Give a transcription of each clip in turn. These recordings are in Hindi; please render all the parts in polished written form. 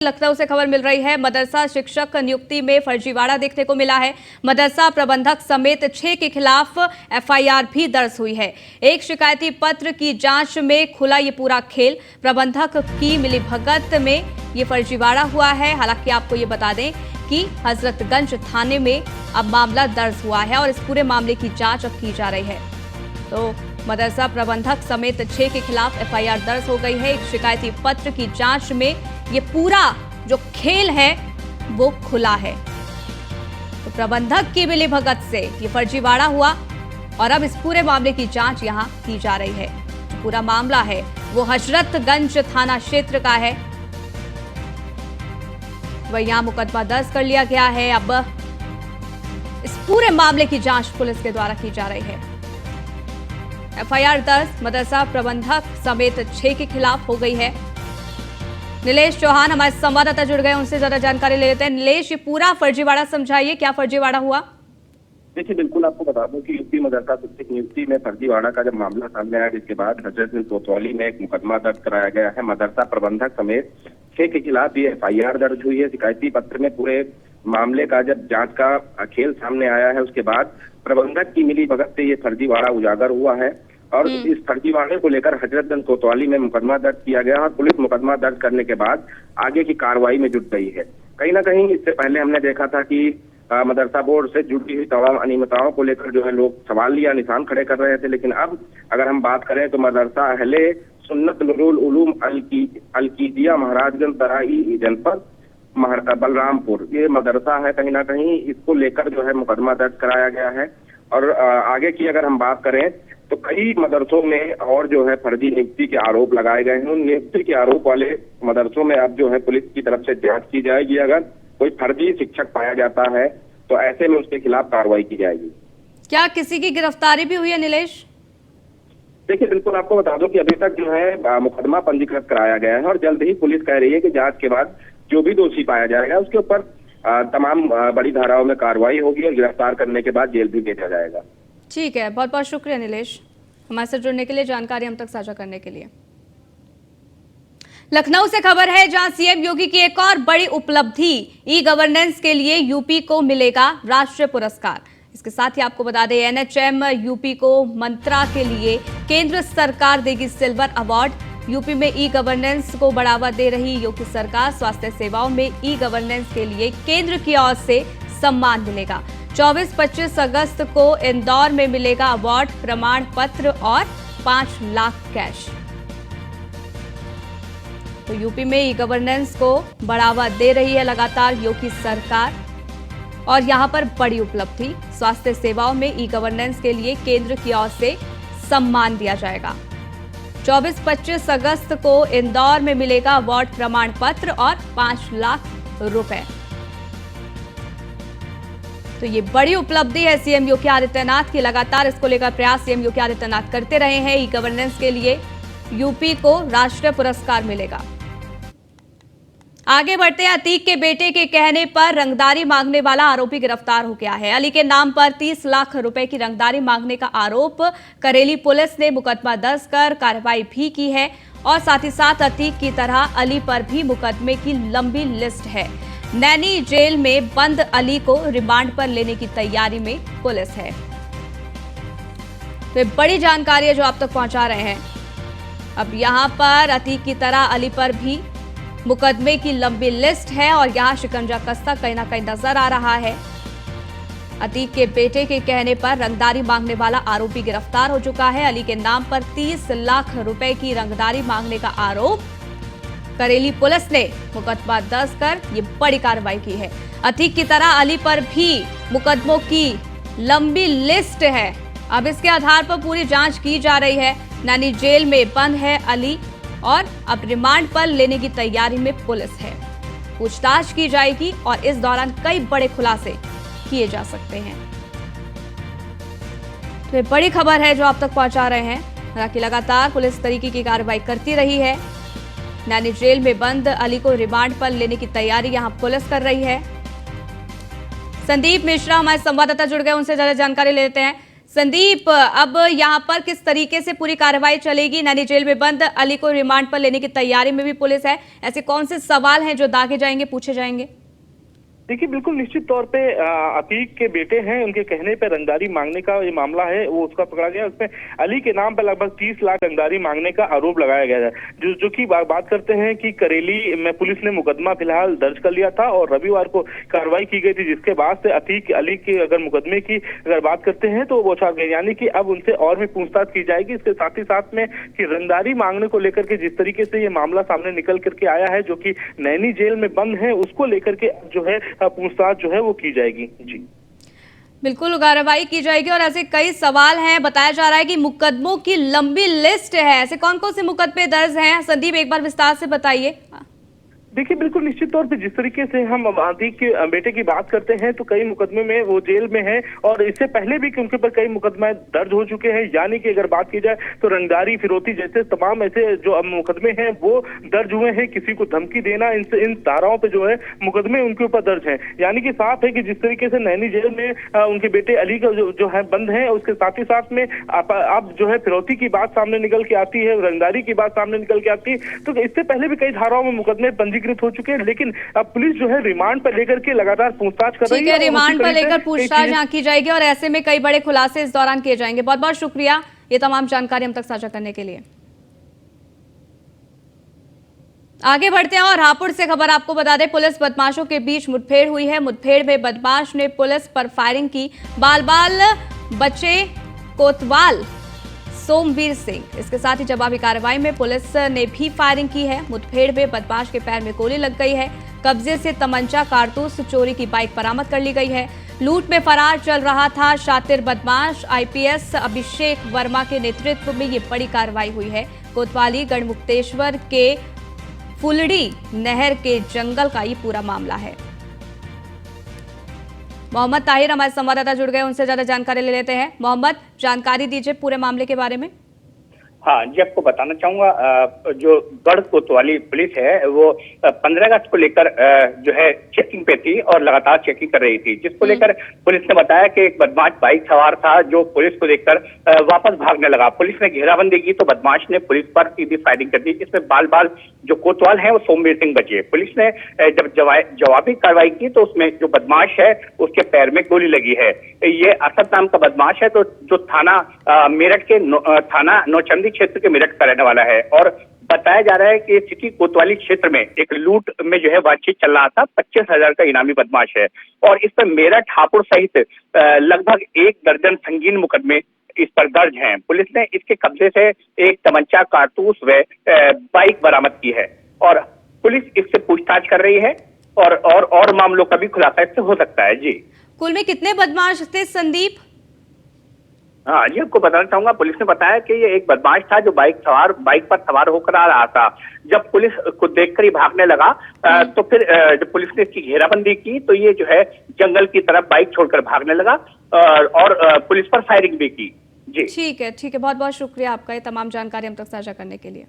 लखनऊ से खबर मिल रही है। मदरसा शिक्षक नियुक्ति में फर्जीवाड़ा देखने को मिला है। मदरसा प्रबंधक समेत 6 के खिलाफ एफआईआर भी दर्ज हुई है। एक शिकायती पत्र की जांच में खुला ये पूरा खेल। प्रबंधक की मिलीभगत में ये फर्जीवाड़ा हुआ है। हालांकि आपको ये बता दें कि हजरतगंज थाने में अब मामला दर्ज हुआ है और इस पूरे मामले की जाँच अब की जा रही है। तो मदरसा प्रबंधक समेत 6 के खिलाफ एफआईआर दर्ज हो गई है। एक शिकायती पत्र की जांच में ये पूरा जो खेल है वो खुला है। तो प्रबंधक की मिलीभगत से ये फर्जीवाड़ा हुआ और अब इस पूरे मामले की जांच यहां की जा रही है। जो पूरा मामला है वो हजरतगंज थाना क्षेत्र का है। वह यहां मुकदमा दर्ज कर लिया गया है। अब इस पूरे मामले की जांच पुलिस के द्वारा की जा रही है। एफआईआर दर्ज मदरसा प्रबंधक समेत 6 के खिलाफ हो गई है। नीलेश चौहान हमारे संवाददाता जुड़ गए, उनसे ज्यादा जानकारी ले लेते हैं। नीलेश, ये पूरा फर्जीवाड़ा समझाइए, क्या फर्जीवाड़ा हुआ? देखिए, बिल्कुल आपको बता दूं कि यूपी मदरसा शिक्षक नियुक्ति में फर्जीवाड़ा का जब मामला सामने आया, जिसके बाद हजरतगंज कोतवाली में एक मुकदमा दर्ज कराया गया है। मदरसा प्रबंधक समेत 6 के खिलाफ ये एफआईआर दर्ज हुई है। शिकायती पत्र में पूरे मामले का जब जांच का खेल सामने आया है, उसके बाद प्रबंधक की मिलीभगत से ये फर्जीवाड़ा उजागर हुआ है और इस फर्जीवाड़े को लेकर हजरतगंज कोतवाली में मुकदमा दर्ज किया गया और पुलिस मुकदमा दर्ज करने के बाद आगे की कार्रवाई में जुट गई है। कहीं ना कहीं इससे पहले हमने देखा था कि मदरसा बोर्ड से जुड़ी हुई तमाम अनियमितताओं को लेकर जो है लोग सवाल या निशान खड़े कर रहे थे, लेकिन अब अगर हम बात करें तो मदरसा अहले सुन्नत नूरुल उलूम अलकीदिया महाराजगंज तराई जनपद बलरामपुर ये मदरसा है, कहीं ना कहीं इसको लेकर जो है मुकदमा दर्ज कराया गया है। और आगे की अगर हम बात करें तो कई मदरसों में और जो है फर्जी नियुक्ति के आरोप लगाए गए हैं। उन नियुक्ति के आरोप वाले मदरसों में अब जो है पुलिस की तरफ से जांच की जाएगी। अगर कोई फर्जी शिक्षक पाया जाता है तो ऐसे में उसके खिलाफ कार्रवाई की जाएगी। क्या किसी की गिरफ्तारी भी हुई है नीलेश? देखिए, बिल्कुल आपको बता दूं कि अभी तक जो है मुकदमा पंजीकृत कराया गया है और जल्द ही पुलिस कह रही है कि जांच के बाद जो भी दोषी पाया जाएगा उसके ऊपर तमाम बड़ी धाराओं में कार्रवाई होगी और गिरफ्तार करने के बाद जेल भी भेजा जाएगा। ठीक है, बहुत बहुत शुक्रिया नीलेश, हमारे साथ जुड़ने के लिए, जानकारी हम तक साझा करने के लिए। लखनऊ से खबर है जहां सीएम योगी की एक और बड़ी उपलब्धि, ई गवर्नेंस के लिए यूपी को मिलेगा राष्ट्रीय पुरस्कार। इसके साथ ही आपको बता दें एनएचएम यूपी को मंत्रा के लिए केंद्र सरकार देगी सिल्वर अवार्ड। यूपी में ई गवर्नेंस को बढ़ावा दे रही योगी सरकार, स्वास्थ्य सेवाओं में ई गवर्नेंस के लिए केंद्र की ओर से सम्मान मिलेगा। 24-25 अगस्त को इंदौर में मिलेगा अवार्ड, प्रमाण पत्र और 5 लाख कैश। तो यूपी में ई गवर्नेंस को बढ़ावा दे रही है लगातार योगी सरकार और यहां पर बड़ी उपलब्धि, स्वास्थ्य सेवाओं में ई गवर्नेंस के लिए केंद्र की ओर से सम्मान दिया जाएगा। 24-25 अगस्त को इंदौर में मिलेगा अवार्ड, प्रमाण पत्र और 5 लाख रुपए। तो ये बड़ी उपलब्धि है सीएम योगी आदित्यनाथ की। लगातार इसको लेकर प्रयास सीएम योगी आदित्यनाथ करते रहे हैं। ई गवर्नेंस के लिए यूपी को राष्ट्रीय पुरस्कार मिलेगा। आगे बढ़ते हैं। अतीक के बेटे के कहने पर रंगदारी मांगने वाला आरोपी गिरफ्तार हो गया है। अली के नाम पर 30 लाख रुपए की रंगदारी मांगने का आरोप करेली पुलिस ने मुकदमा दर्ज कर कार्रवाई भी की है और साथ ही साथ अतीक की तरह अली पर भी मुकदमे की लंबी लिस्ट है। नैनी जेल में बंद अली को रिमांड पर लेने की तैयारी में पुलिस है। तो बड़ी जानकारी है जो आप तक पहुंचा रहे हैं। अब यहां पर अतीक की तरह अली पर भी मुकदमे की लंबी लिस्ट है और यहां शिकंजा कसता कहीं ना कहीं नजर आ रहा है। अतीक के बेटे के कहने पर रंगदारी मांगने वाला आरोपी गिरफ्तार हो चुका है। अली के नाम पर 30 लाख रुपए की रंगदारी मांगने का आरोप करेली पुलिस ने मुकदमा दर्ज कर ये बड़ी कार्रवाई की है। अतीक की तरह अली पर भी मुकदमों की लंबी लिस्ट है। अब इसके आधार पर पूरी जांच की जा रही है। नैनी जेल में बंद है अली और अब रिमांड पर लेने की तैयारी में पुलिस है। पूछताछ की जाएगी और इस दौरान कई बड़े खुलासे किए जा सकते हैं। तो ये बड़ी खबर है जो आप तक पहुंचा रहे हैं। हालांकि लगातार पुलिस तरीके की कार्रवाई करती रही है। नैनी जेल में बंद अली को रिमांड पर लेने की तैयारी यहां पुलिस कर रही है। संदीप मिश्रा हमारे संवाददाता जुड़ गए, उनसे ज्यादा जानकारी ले लेते हैं। संदीप, अब यहाँ पर किस तरीके से पूरी कार्रवाई चलेगी? नैनी जेल में बंद अली को रिमांड पर लेने की तैयारी में भी पुलिस है। ऐसे कौन से सवाल हैं जो दागे जाएंगे, पूछे जाएंगे? देखिए, बिल्कुल निश्चित तौर पे अतीक के बेटे हैं, उनके कहने पे रंगदारी मांगने का ये मामला है, वो उसका पकड़ा गया। उसमें अली के नाम पर लगभग 30 लाख रंगदारी मांगने का आरोप लगाया गया है। जो कि बात करते हैं कि करेली में पुलिस ने मुकदमा फिलहाल दर्ज कर लिया था और रविवार को कार्रवाई की गई थी, जिसके बाद से अतीक अली के अगर मुकदमे की अगर बात करते हैं तो वो छा गए, यानी कि अब उनसे और भी पूछताछ की जाएगी। इसके साथ ही साथ में कि रंगदारी मांगने को लेकर के जिस तरीके से ये मामला सामने निकल करके आया है, जो कि नैनी जेल में बंद है, उसको लेकर के जो है पूछताछ जो है वो की जाएगी। जी बिल्कुल, कार्रवाई की जाएगी। और ऐसे कई सवाल हैं, बताया जा रहा है कि मुकदमों की लंबी लिस्ट है। ऐसे कौन कौन से मुकदमे दर्ज हैं? संदीप, एक बार विस्तार से बताइए। देखिए, बिल्कुल निश्चित तौर पे जिस तरीके से हम अतीक के बेटे की बात करते हैं तो कई मुकदमे में वो जेल में है और इससे पहले भी उनके ऊपर कई मुकदमे दर्ज हो चुके हैं। यानी कि अगर बात की जाए तो रंगदारी, फिरौती जैसे तमाम ऐसे जो मुकदमे हैं वो दर्ज हुए हैं। किसी को धमकी देना, इन धाराओं पे जो है मुकदमे उनके ऊपर दर्ज हैं। यानी कि साफ है कि जिस तरीके से नैनी जेल में उनके बेटे अली का जो है बंद है, उसके साथ ही साथ में अब जो है फिरौती की बात सामने निकल के आती है, रंगदारी की बात सामने निकल के आती है। तो इससे पहले भी कई धाराओं में मुकदमे हो चुके हैं, लेकिन अब पुलिस जो है रिमांड पर लेकर के लगातार पूछताछ कर रही है। रिमांड पर लेकर पूछताछ यहाँ की जाएगी और ऐसे में कई बड़े खुलासे इस दौरान किए जाएंगे। बहुत बहुत शुक्रिया ये तमाम जानकारी हम तक साझा करने के लिए। आगे बढ़ते हैं और हापुड़ से खबर आपको बता दें, पुलिस बदमाशों के बीच मुठभेड़ हुई है। मुठभेड़ में बदमाश ने पुलिस पर फायरिंग की। बाल बाल बचे कोतवाल सोमवीर सिंह। इसके साथ ही जवाबी कार्रवाई में पुलिस ने भी फायरिंग की है। मुठभेड़ में बदमाश के पैर में गोली लग गई है। कब्जे से तमंचा, कारतूस, चोरी की बाइक बरामद कर ली गई है। लूट में फरार चल रहा था शातिर बदमाश। आईपीएस अभिषेक वर्मा के नेतृत्व में ये बड़ी कार्रवाई हुई है। कोतवाली गढ़मुक्तेश्वर के फुलड़ी नहर के जंगल का ये पूरा मामला है। मोहम्मद ताहिर हमारे संवाददाता जुड़ गए, उनसे ज्यादा जानकारी ले लेते हैं। मोहम्मद, जानकारी दीजिए पूरे मामले के बारे में। हाँ जी, आपको बताना चाहूंगा, जो गढ़ कोतवाली पुलिस है वो 15 अगस्त को लेकर जो है चेकिंग पे थी और लगातार चेकिंग कर रही थी, जिसको लेकर पुलिस ने बताया कि एक बदमाश बाइक सवार था जो पुलिस को देखकर वापस भागने लगा। पुलिस ने घेराबंदी की तो बदमाश ने पुलिस पर सीधी फायरिंग कर दी, जिसमें बाल बाल जो कोतवाल है वो सोमवीर सिंह बचे। पुलिस ने जब जवाबी कार्रवाई की तो उसमें जो बदमाश है उसके पैर में गोली लगी है। ये असद नाम का बदमाश है, तो जो थाना मेरठ के थाना नौचंदी क्षेत्र के मेरठ का रहने वाला है। और बताया जा रहा है कि सिटी कोतवाली क्षेत्र में एक लूट में जो है बातचीत चल रहा था। 25,000 का इनामी बदमाश है और इस पर मेरठ, हापुड़ सहित लगभग 1 दर्जन संगीन मुकदमे इस पर दर्ज हैं। पुलिस ने इसके कब्जे से एक तमंचा, कारतूस व बाइक बरामद की है और पुलिस इससे पूछताछ कर रही है और मामलों का भी खुलासा इससे हो सकता है। जी, कुल में कितने बदमाश थे संदीप? हाँ जी, आपको बताना चाहूंगा, पुलिस ने बताया कि ये एक बदमाश था जो बाइक पर सवार होकर आ रहा था। जब पुलिस को देखकर ही भागने लगा तो फिर जब पुलिस ने इसकी घेराबंदी की तो ये जो है जंगल की तरफ बाइक छोड़कर भागने लगा और पुलिस पर फायरिंग भी की। जी ठीक है, बहुत बहुत शुक्रिया आपका ये तमाम जानकारी हम तक साझा करने के लिए।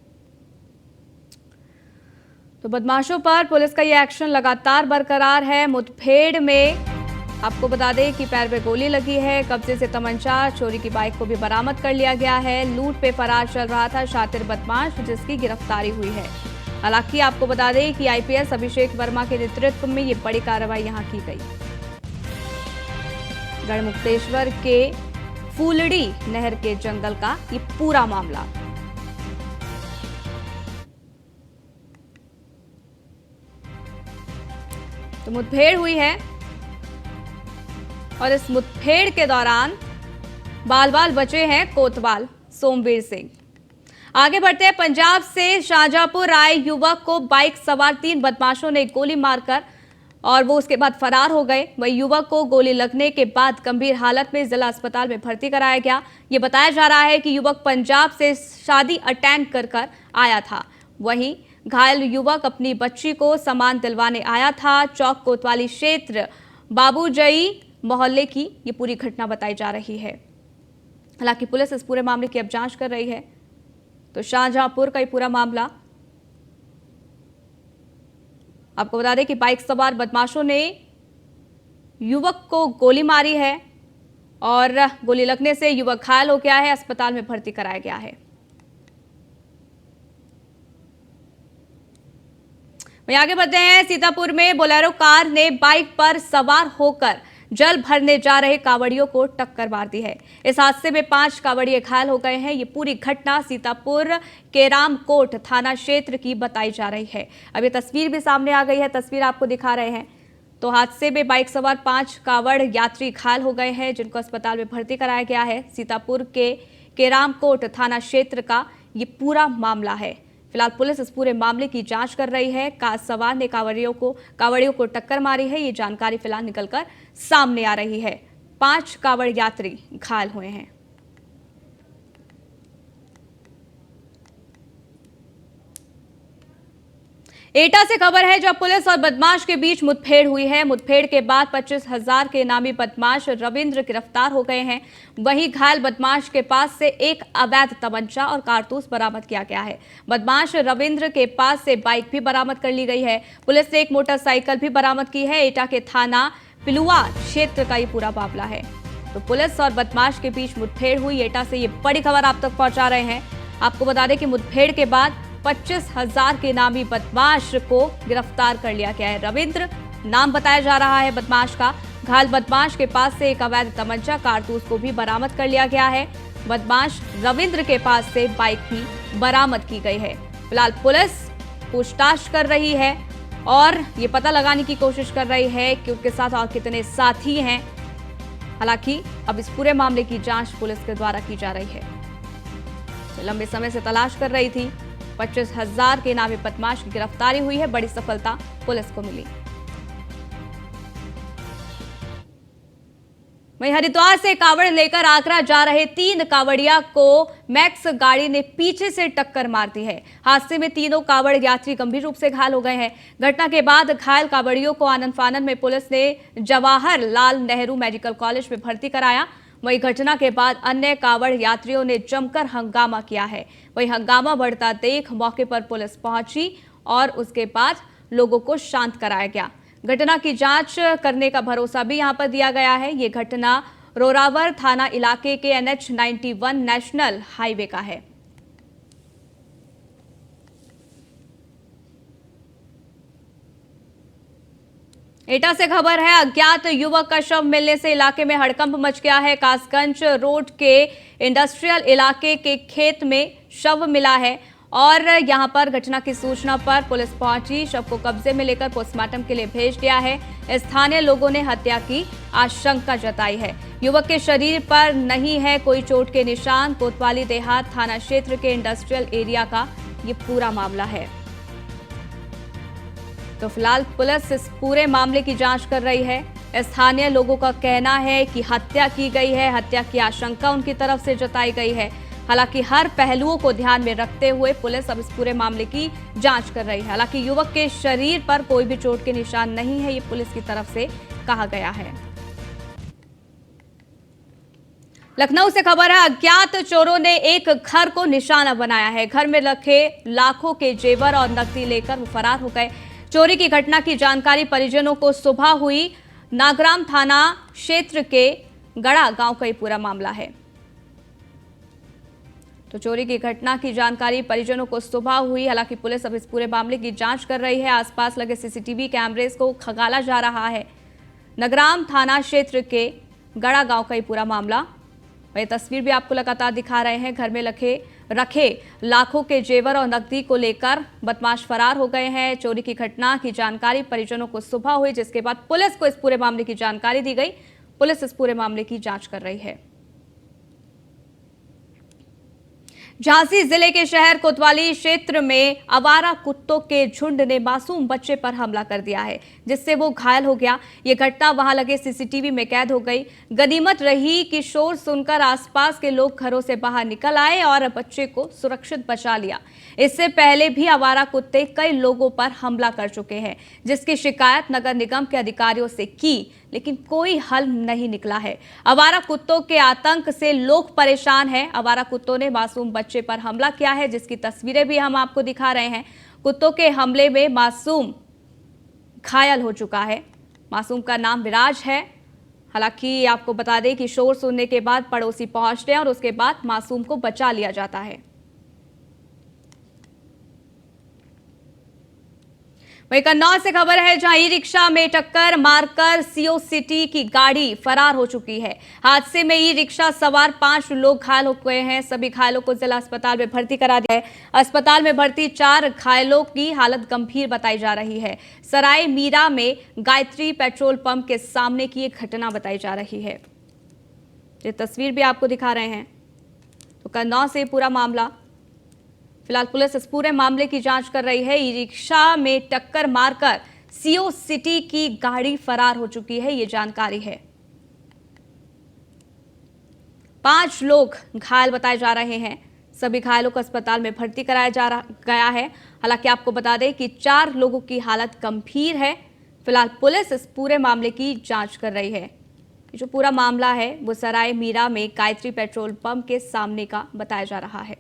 तो बदमाशों पर पुलिस का ये एक्शन लगातार बरकरार है। मुठभेड़ में आपको बता दें कि पैर में गोली लगी है। कब्जे से तमंचा, चोरी की बाइक को भी बरामद कर लिया गया है। लूट पे फरार चल रहा था शातिर बदमाश, जिसकी गिरफ्तारी हुई है। हालांकि आपको बता दें कि आईपीएस अभिषेक वर्मा के नेतृत्व में ये बड़ी कार्रवाई यहां की गई। गढ़मुक्तेश्वर के फूलड़ी नहर के जंगल का ये पूरा मामला। तो मुठभेड़ हुई है और इस मुठभेड़ के दौरान बाल बाल बचे हैं कोतवाल सोमवीर सिंह। आगे बढ़ते हैं, पंजाब से शाहजहांपुर आए युवक को बाइक सवार 3 बदमाशों ने गोली मारकर और वो उसके बाद फरार हो गए। वही युवक को गोली लगने के बाद गंभीर हालत में जिला अस्पताल में भर्ती कराया गया। ये बताया जा रहा है कि युवक पंजाब से शादी अटेंड कर आया था। वहीं घायल युवक अपनी बच्ची को सामान दिलवाने आया था। चौक कोतवाली क्षेत्र बाबूजई मोहल्ले की ये पूरी घटना बताई जा रही है। हालांकि पुलिस इस पूरे मामले की अब जांच कर रही है। तो शाहजहांपुर का ये पूरा मामला, आपको बता दें कि बाइक सवार बदमाशों ने युवक को गोली मारी है और गोली लगने से युवक घायल हो गया है, अस्पताल में भर्ती कराया गया है। वहीं आगे बढ़ते हैं। सीतापुर में बोलेरो कार ने बाइक पर सवार होकर जल भरने जा रहे कांवड़ियों को टक्कर मार दी है। इस हादसे में 5 कांवड़िए घायल हो गए हैं। ये पूरी घटना सीतापुर केरामकोट थाना क्षेत्र की बताई जा रही है। अब ये तस्वीर भी सामने आ गई है, तस्वीर आपको दिखा रहे हैं। तो हादसे में बाइक सवार 5 कांवड़ यात्री घायल हो गए हैं, जिनको अस्पताल में भर्ती कराया गया है। सीतापुर के केरामकोट थाना क्षेत्र का ये पूरा मामला है। फिलहाल पुलिस इस पूरे मामले की जांच कर रही है। कार सवार ने कांवड़ियों को टक्कर मारी है, ये जानकारी फिलहाल निकलकर सामने आ रही है। 5 कांवड़ यात्री घायल हुए हैं। एटा से खबर है, जब पुलिस और बदमाश के बीच मुठभेड़ हुई है। मुठभेड़ के बाद 25,000 के इनामी बदमाश रविंद्र गिरफ्तार हो गए हैं। वहीं घायल बदमाश के पास से एक अवैध तमंचा और कारतूस बरामद किया गया है। बदमाश रविंद्र के पास से बाइक भी बरामद कर ली गई है। पुलिस ने एक मोटरसाइकिल भी बरामद की है। एटा के थाना पिलुआ क्षेत्र का ये पूरा मामला है। तो पुलिस और बदमाश के बीच मुठभेड़ हुई। एटा से ये बड़ी खबर आप तक पहुंचा रहे हैं। आपको बता दें कि मुठभेड़ के बाद 25,000 के इनामी बदमाश को गिरफ्तार कर लिया गया है। रविंद्र नाम बताया जा रहा है बदमाश का। घायल बदमाश के पास से एक अवैध तमंचा कारतूस को भी बरामद कर लिया गया है। बदमाश रविंद्र के पास से बाइक भी बरामद की गई है। फिलहाल पुलिस पूछताछ कर रही है और ये पता लगाने की कोशिश कर रही है कि उनके साथ और कितने साथी हैं। हालांकि अब इस पूरे मामले की जांच पुलिस के द्वारा की जा रही है। लंबे समय से तलाश कर रही थी। 25,000 के इनामी बदमाश की गिरफ्तारी हुई है। बड़ी सफलता पुलिस को मिली। वहीं हरिद्वार से कांवड़ लेकर आगरा जा रहे 3 कांवड़िया को मैक्स गाड़ी ने पीछे से टक्कर मार दी है। हादसे में तीनों कांवड़ यात्री गंभीर रूप से घायल हो गए हैं। घटना के बाद घायल कांवड़ियों को आनन फानन में पुलिस ने जवाहरलाल नेहरू मेडिकल कॉलेज में भर्ती कराया। वहीं घटना के बाद अन्य कांवड़ यात्रियों ने जमकर हंगामा किया है। वहीं हंगामा बढ़ता देख मौके पर पुलिस पहुंची और उसके बाद लोगों को शांत कराया गया। घटना की जांच करने का भरोसा भी यहां पर दिया गया है। ये घटना रोरावर थाना इलाके के NH 91 नेशनल हाईवे का है। एटा से खबर है, अज्ञात युवक का शव मिलने से इलाके में हड़कंप मच गया है। कासगंज रोड के इंडस्ट्रियल इलाके के खेत में शव मिला है और यहां पर घटना की सूचना पर पुलिस पहुंची। शव को कब्जे में लेकर पोस्टमार्टम के लिए भेज दिया है। स्थानीय लोगों ने हत्या की आशंका जताई है। युवक के शरीर पर नहीं है कोई चोट के निशान। कोतवाली देहात थाना क्षेत्र के इंडस्ट्रियल एरिया का ये पूरा मामला है। तो फिलहाल पुलिस इस पूरे मामले की जांच कर रही है। स्थानीय लोगों का कहना है कि हत्या की गई है, हत्या की आशंका उनकी तरफ से जताई गई है। हालांकि हर पहलुओं को ध्यान में रखते हुए पुलिस अब इस पूरे मामले की जांच कर रही है। हालांकि युवक के शरीर पर कोई भी चोट के निशान नहीं है, ये पुलिस की तरफ से कहा गया है। लखनऊ से खबर है, अज्ञात चोरों ने एक घर को निशाना बनाया है। घर में रखे लाखों के जेवर और नकदी लेकर वो फरार हो गए। चोरी की घटना की जानकारी परिजनों को सुबह हुई। नागराम थाना क्षेत्र के गड़ा गांव का ये पूरा मामला है। तो चोरी की घटना की जानकारी परिजनों को सुबह हुई। हालांकि पुलिस अब इस पूरे मामले की जांच कर रही है। आसपास लगे सीसीटीवी कैमरेज को खंगाला जा रहा है। नगराम थाना क्षेत्र के गड़ा गांव का ये पूरा मामला। वह तस्वीर भी आपको लगातार दिखा रहे हैं। घर में रखे लाखों के जेवर और नकदी को लेकर बदमाश फरार हो गए हैं। चोरी की घटना की जानकारी परिजनों को सुबह हुई, जिसके बाद पुलिस को इस पूरे मामले की जानकारी दी गई। पुलिस इस पूरे मामले की जांच कर रही है। झांसी जिले के शहर कोतवाली क्षेत्र में आवारा कुत्तों के झुंड ने मासूम बच्चे पर हमला कर दिया है, जिससे वो घायल हो गया। ये घटना वहां लगे सीसीटीवी में कैद हो गई। गनीमत रही कि शोर सुनकर आसपास के लोग घरों से बाहर निकल आए और बच्चे को सुरक्षित बचा लिया। इससे पहले भी आवारा कुत्ते कई लोगों पर हमला कर चुके हैं, जिसकी शिकायत नगर निगम के अधिकारियों से की, लेकिन कोई हल नहीं निकला है। आवारा कुत्तों के आतंक से लोग परेशान हैं। आवारा कुत्तों ने मासूम बच्चे पर हमला किया है, जिसकी तस्वीरें भी हम आपको दिखा रहे हैं। कुत्तों के हमले में मासूम घायल हो चुका है। मासूम का नाम विराज है। हालांकि आपको बता दें कि शोर सुनने के बाद पड़ोसी पहुंचते हैं और उसके बाद मासूम को बचा लिया जाता है। वहीं कन्नौज से खबर है, जहां ई रिक्शा में टक्कर मारकर सीओ सिटी की गाड़ी फरार हो चुकी है। हादसे में ई रिक्शा सवार 5 लोग घायल हो गए हैं। सभी घायलों को जिला अस्पताल में भर्ती करा दिया है। अस्पताल में भर्ती 4 घायलों की हालत गंभीर बताई जा रही है। सराय मीरा में गायत्री पेट्रोल पंप के सामने की एक घटना बताई जा रही है। ये तस्वीर भी आपको दिखा रहे हैं। तो कन्नौज से पूरा मामला, फिलहाल पुलिस इस पूरे मामले की जांच कर रही है। ई रिक्शा में टक्कर मारकर सीओ सिटी की गाड़ी फरार हो चुकी है, ये जानकारी है। 5 लोग घायल बताए जा रहे हैं। सभी घायलों को अस्पताल में भर्ती कराया गया है। हालांकि आपको बता दें कि 4 लोगों की हालत गंभीर है। फिलहाल पुलिस इस पूरे मामले की जांच कर रही है। जो पूरा मामला है वो सराय मीरा में गायत्री पेट्रोल पंप के सामने का बताया जा रहा है।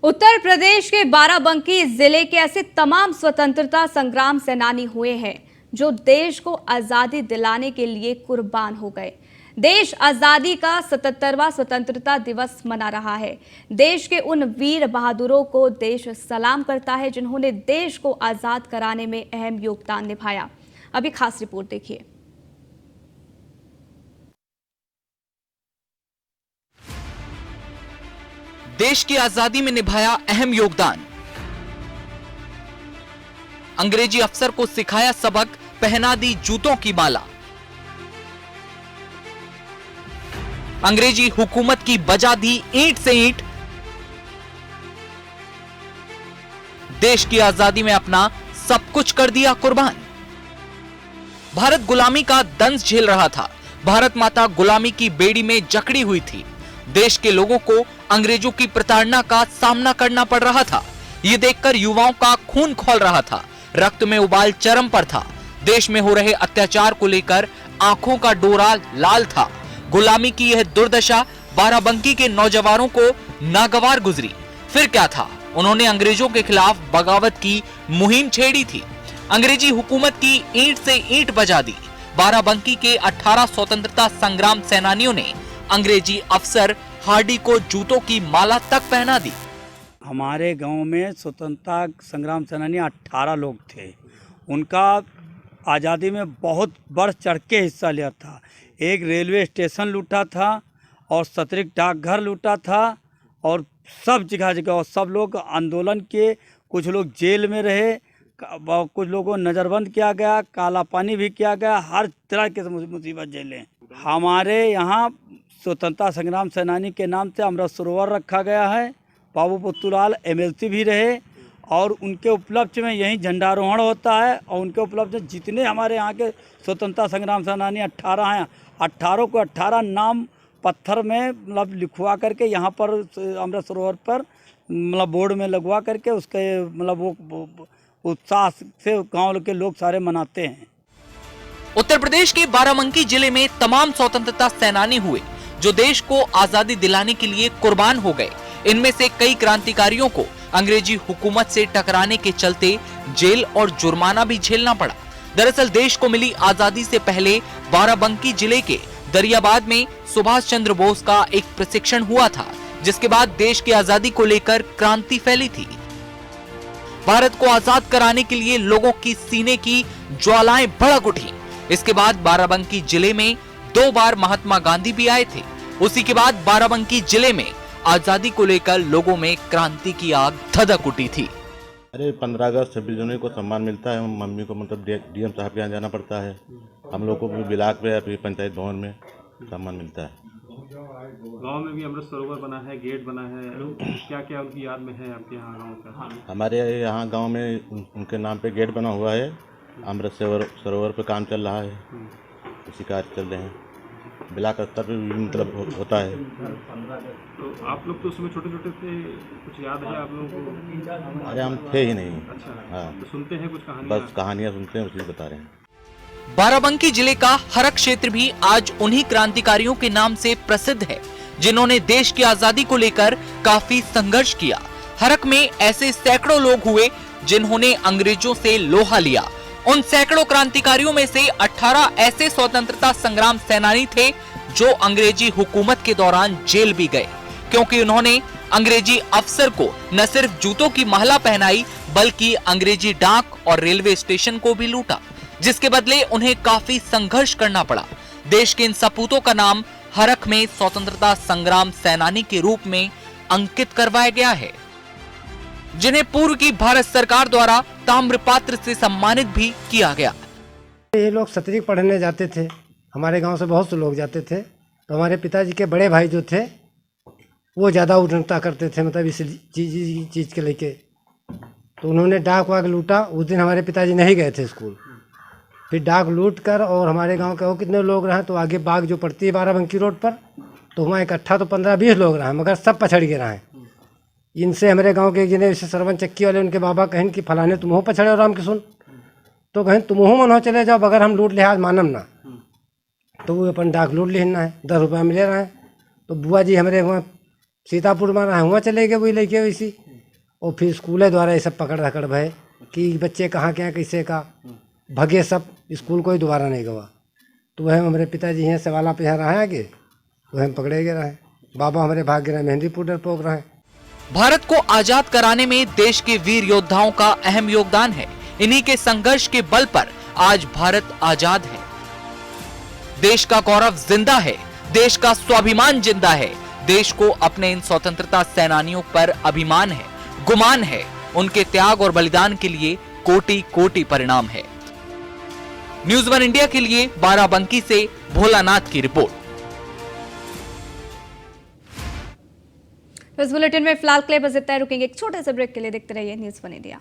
उत्तर प्रदेश के बाराबंकी जिले के ऐसे तमाम स्वतंत्रता संग्राम सेनानी हुए हैं जो देश को आजादी दिलाने के लिए कुर्बान हो गए। देश आजादी का 77वां स्वतंत्रता दिवस मना रहा है। देश के उन वीर बहादुरों को देश सलाम करता है जिन्होंने देश को आजाद कराने में अहम योगदान निभाया। अभी खास रिपोर्ट देखिए। देश की आजादी में निभाया अहम योगदान। अंग्रेजी अफसर को सिखाया सबक, पहना दी जूतों की माला। अंग्रेजी हुकूमत की बजा दी ईंट से ईंट। देश की आजादी में अपना सब कुछ कर दिया कुर्बान। भारत गुलामी का दंश झेल रहा था। भारत माता गुलामी की बेड़ी में जकड़ी हुई थी। देश के लोगों को अंग्रेजों की प्रताड़ना का सामना करना पड़ रहा था। ये देखकर युवाओं का खून खौल रहा था। रक्त में उबाल चरम पर था। देश में हो रहे अत्याचार को लेकर आंखों का डोरा लाल था। गुलामी की यह दुर्दशा बाराबंकी के नौजवानों को नागवार गुजरी। फिर क्या था, उन्होंने अंग्रेजों के खिलाफ बगावत की मुहिम छेड़ी थी। अंग्रेजी हुकूमत की ईंट से ईंट बजा दी। बाराबंकी के 18 स्वतंत्रता संग्राम सेनानियों ने अंग्रेजी अफसर हार्डी को जूतों की माला तक पहना दी। हमारे गांव में स्वतंत्रता संग्राम सेनानी 18 लोग थे। उनका आज़ादी में बहुत बढ़ चढ़ के हिस्सा लिया था। एक रेलवे स्टेशन लूटा था और 17 डाकघर लूटा था और सब जगह और सब लोग आंदोलन के, कुछ लोग जेल में रहे, कुछ लोगों को नज़रबंद किया गया, काला पानी भी किया गया, हर तरह के मुसीबत झेले। हमारे यहाँ स्वतंत्रता संग्राम सेनानी के नाम से अमृत सरोवर रखा गया है। बाबू पुत्तूलाल MLC भी रहे और उनके उपलक्ष्य में यहीं झंडारोहण होता है और उनके उपलक्ष्य में जितने हमारे यहाँ के स्वतंत्रता संग्राम सेनानी 18 हैं, 18 को 18 नाम पत्थर में मतलब लिखवा करके यहाँ पर अमृत सरोवर पर मतलब बोर्ड में लगवा करके उसके मतलब वो उत्साह से गाँव के लोग सारे मनाते हैं। उत्तर प्रदेश के बाराबंकी जिले में तमाम स्वतंत्रता सेनानी हुए जो देश को आजादी दिलाने के लिए कुर्बान हो गए। इनमें से कई क्रांतिकारियों को अंग्रेजी हुकूमत से टकराने के चलते जेल और जुर्माना भी झेलना पड़ा। दरअसल देश को मिली आजादी से पहले बाराबंकी जिले के दरियाबाद में सुभाष चंद्र बोस का एक प्रशिक्षण हुआ था, जिसके बाद देश की आजादी को लेकर क्रांति फैली थी। भारत को आजाद कराने के लिए लोगों की सीने की ज्वालाएं भड़क उठी। इसके बाद बाराबंकी जिले में 2 बार महात्मा गांधी भी आए थे। उसी के बाद बाराबंकी जिले में आजादी को लेकर लोगों में क्रांति की आग धधक उठी थी। अरे 15 अगस्त 26 जनवरी को सम्मान मिलता है। मम्मी को मतलब DM साहब के यहाँ जाना पड़ता है। हम लोग को भी ब्लॉक पे या पंचायत भवन में सम्मान मिलता है। गांव में भी अमृत सरोवर बना है, गेट बना है, क्या क्या उनकी याद में है आपके यहाँ गांव का? हमारे यहाँ गांव में उनके नाम पे गेट बना हुआ है। अमृत सरोवर पे काम चल रहा है, इसी कार्य चल रहे हैं। ब्लॉक स्तर पर भी मतलब होता है। तो आप लोग तो उसमें छोटे छोटे थे, कुछ याद है आप लोगों को? अरे हम थे ही नहीं। अच्छा, हाँ, तो सुनते हैं कुछ कहानी? बस कहानियाँ सुनते हैं, उसी बता रहे हैं। बाराबंकी जिले का हरक क्षेत्र भी आज उन्हीं क्रांतिकारियों के नाम से प्रसिद्ध है जिन्होंने देश की आजादी को लेकर काफी संघर्ष किया। हरक में ऐसे सैकड़ों लोग हुए जिन्होंने अंग्रेजों से लोहा लिया। उन सैकड़ों क्रांतिकारियों में से 18 ऐसे स्वतंत्रता संग्राम सेनानी थे जो अंग्रेजी हुकूमत के दौरान जेल भी गए, क्योंकि उन्होंने अंग्रेजी अफसर को न सिर्फ जूतों की माला पहनाई बल्कि अंग्रेजी डाक और रेलवे स्टेशन को भी लूटा, जिसके बदले उन्हें काफी संघर्ष करना पड़ा। देश के इन सपूतों का नाम हरक में स्वतंत्रता संग्राम सेनानी के रूप में अंकित करवाया गया है, जिन्हें पूर्व की भारत सरकार द्वारा ताम्रपात्र से सम्मानित भी किया गया। ये लोग सतरी पढ़ने जाते थे, हमारे गांव से बहुत से लोग जाते थे। तो हमारे पिताजी के बड़े भाई जो थे वो ज़्यादा उड़ता करते थे, मतलब इस चीज़ के लेके। तो उन्होंने डाक वाक लूटा। उस दिन हमारे पिताजी नहीं गए थे स्कूल। फिर डाक लूट कर और हमारे गांव के वो कितने लोग रहे, तो आगे बाग जो पड़ती है बाराबंकी रोड पर, तो वहाँ इकट्ठा तो 15-20 लोग रहे, मगर सब पछड़ गए रहे। इनसे हमारे गांव के जिन्हें जैसे सरवन चक्की वाले, उनके बाबा कहें कि फलाने तुम हो पछड़े हो राम की सुन, तो कहें तुम हो मन हो चले जाओ, बगैर हम लूट लिहाज मानम ना। तो वो अपन डाक लूट लेना है, 10 रुपया मिले रहे। तो बुआ जी हमारे वहाँ सीतापुर में रहे, वहाँ चले गए वही लेके वैसी। और फिर स्कूल द्वारा ये सब पकड़ धकड़ भय कि बच्चे कहाँ क्या कैसे का भगे, सब स्कूल को ही दोबारा नहीं गवा। तो वह हमारे पिताजी यहाँ सवाला पे यहाँ रहे आगे, वह हम पकड़े गए रहे। बाबा हमारे भाग गए मेहंदीपुर डरपोक रहे। भारत को आजाद कराने में देश के वीर योद्धाओं का अहम योगदान है। इन्हीं के संघर्ष के बल पर आज भारत आजाद है। देश का गौरव जिंदा है, देश का स्वाभिमान जिंदा है। देश को अपने इन स्वतंत्रता सेनानियों पर अभिमान है, गुमान है। उनके त्याग और बलिदान के लिए कोटि कोटि परिणाम है। न्यूज़ 1 इंडिया के लिए बाराबंकी से भोलानाथ की रिपोर्ट। इस बुलेटिन में फिलहाल के लिए बस इतना ही। रुकेंगे एक छोटे से ब्रेक के लिए। देखते रहिए न्यूज़ 1 इंडिया।